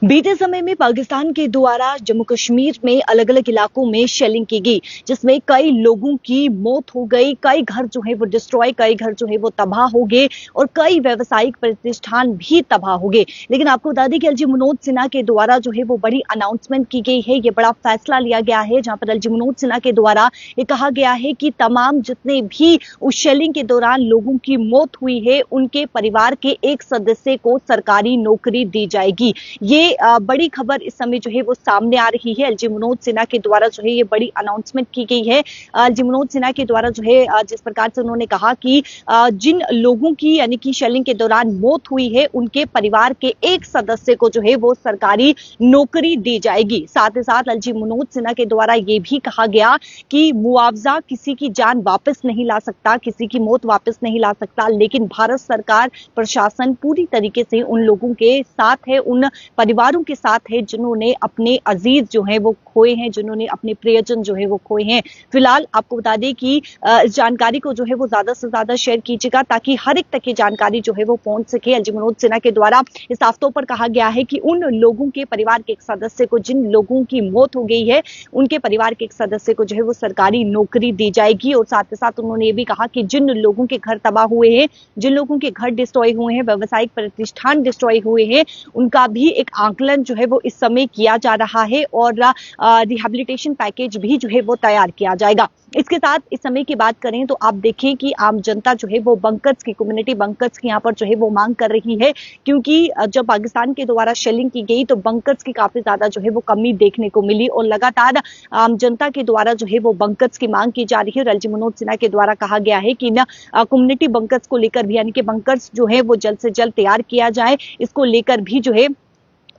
बीते समय में पाकिस्तान के द्वारा जम्मू कश्मीर में अलग अलग इलाकों में शेलिंग की गई, जिसमें कई लोगों की मौत हो गई, कई घर जो है वो डिस्ट्रॉय, कई घर जो है वो तबाह हो गए और कई व्यावसायिक प्रतिष्ठान भी तबाह हो गए। लेकिन आपको बता दें कि एलजी मनोज सिन्हा के द्वारा जो है वो बड़ी अनाउंसमेंट की गई है, ये बड़ा फैसला लिया गया है, जहां पर एलजी मनोज सिन्हा के द्वारा ये कहा गया है कि तमाम जितने भी उस शेलिंग के दौरान लोगों की मौत हुई है, उनके परिवार के एक सदस्य को सरकारी नौकरी दी जाएगी। ये बड़ी खबर इस समय जो है वो सामने आ रही है। एलजी मनोज सिन्हा के द्वारा जो है ये बड़ी अनाउंसमेंट की गई है। एलजी मनोज सिन्हा के द्वारा जो है जिस प्रकार से उन्होंने कहा कि जिन लोगों की यानी कि शेलिंग के दौरान मौत हुई है, उनके परिवार के एक सदस्य को जो है वो सरकारी नौकरी दी जाएगी। साथ ही साथ एलजी मनोज सिन्हा के द्वारा ये भी कहा गया कि मुआवजा किसी की जान वापस नहीं ला सकता, किसी की मौत वापस नहीं ला सकता, लेकिन भारत सरकार प्रशासन पूरी तरीके से उन लोगों के साथ है, उन परिवारों के साथ है जिन्होंने अपने अजीज जो है वो खोए हैं, जिन्होंने अपने प्रियजन जो है वो खोए हैं। फिलहाल आपको बता दें कि इस जानकारी को जो है वो ज्यादा से ज्यादा शेयर कीजिएगा ताकि हर एक तक ये जानकारी जो है वो पहुंच सके। एलजी मनोज सिन्हा के द्वारा इस साफ तौर पर कहा गया है कि उन लोगों के परिवार के एक सदस्य को, जिन लोगों की मौत हो गई है, उनके परिवार के एक सदस्य को जो है वो सरकारी नौकरी दी जाएगी। और साथ ही साथ उन्होंने ये भी कहा कि जिन लोगों के घर तबाह हुए हैं, जिन लोगों के घर डिस्ट्रॉय हुए हैं, व्यावसायिक प्रतिष्ठान डिस्ट्रॉय हुए हैं, उनका भी एक आकलन जो है वो इस समय किया जा रहा है और रिहैबिलिटेशन पैकेज भी जो है वो तैयार किया जाएगा। इसके साथ इस समय की बात करें तो आप देखें कि आम जनता जो है वो बंकर्स की, कम्युनिटी बंकर्स की यहाँ पर जो है वो मांग कर रही है, क्योंकि जब पाकिस्तान के द्वारा शेलिंग की गई तो बंकर्स की काफी ज्यादा जो है वो कमी देखने को मिली और लगातार आम जनता के द्वारा जो है वो बंकर्स की मांग की जा रही है। एलजी मनोज सिन्हा के द्वारा कहा गया है कि न कम्युनिटी बंकर्स को लेकर भी, यानी कि बंकर्स जो है वो जल्द से जल्द तैयार किया जाए, इसको लेकर भी जो है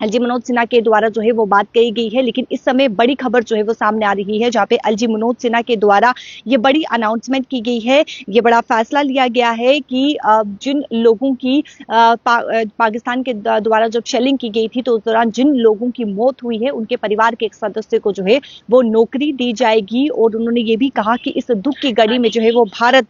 एलजी मनोज सिन्हा के द्वारा जो है वो बात कही गई है। लेकिन इस समय बड़ी खबर जो है वो सामने आ रही है, जहां पे एलजी मनोज सिन्हा के द्वारा ये बड़ी अनाउंसमेंट की गई है, ये बड़ा फैसला लिया गया है कि जिन लोगों की पाकिस्तान के द्वारा जब शेलिंग की गई थी तो उस दौरान जिन लोगों की मौत हुई है, उनके परिवार के एक सदस्य को जो है वो नौकरी दी जाएगी। और उन्होंने ये भी कहा कि इस दुख की घड़ी में जो है वो भारत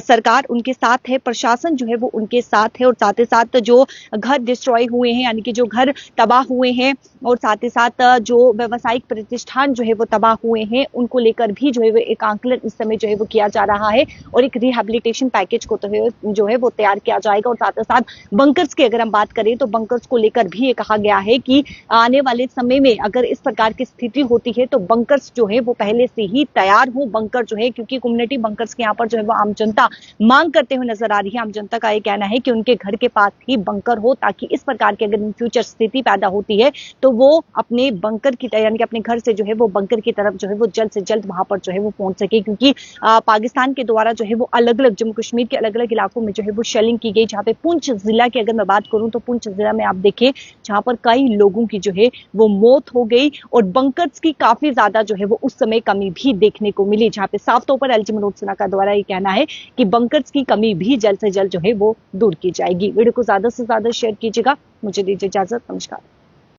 सरकार उनके साथ है, प्रशासन जो है वो उनके साथ है और साथ ही साथ जो घर डिस्ट्रॉय हुए हैं, यानी कि जो घर तबाह हुए हैं और साथ ही साथ जो व्यावसायिक प्रतिष्ठान जो है वो तबाह हुए हैं, उनको लेकर भी जो है वो एक आंकलन इस समय जो है वो किया जा रहा है और एक रिहैबिलिटेशन पैकेज को तो जो है वो तैयार किया जाएगा। और साथ ही साथ बंकर्स की अगर हम बात करें तो बंकर्स को लेकर भी ये कहा गया है कि आने वाले समय में अगर इस प्रकार की स्थिति होती है तो बंकर्स जो है वो पहले से ही तैयार हो। बंकर जो है, क्योंकि कम्युनिटी बंकर्स के यहाँ पर जो है वो आम जनता मांग करते हुए नजर आ रही है। आम जनता का ये कहना है कि उनके घर के पास ही बंकर हो, ताकि इस प्रकार की अगर इन फ्यूचर स्थिति पैदा होती है तो वो अपने बंकर की, यानी कि अपने घर से जो है वो बंकर की तरफ जो है वो जल्द से जल्द वहां पर जो है वो पहुंच सके। क्योंकि पाकिस्तान के द्वारा जो है वो अलग अलग जम्मू कश्मीर के अलग अलग इलाकों में जो है वो शेलिंग की गई, जहां पे पुंछ जिला की अगर मैं बात करूं तो पुंछ जिला में आप देखें जहां पर कई लोगों की जो है वो मौत हो गई और बंकर्स की काफी ज्यादा जो है वो उस समय कमी भी देखने को मिली, जहां पे साफ तौर पर एलजी मनोज सिन्हा का द्वारा ये कहना है कि बंकर्स की कमी भी जल्द से जल्द जो है वो दूर की जाएगी। वीडियो को ज्यादा से ज्यादा शेयर कीजिएगा। मुझे दीजिए इजाजत। नमस्कार।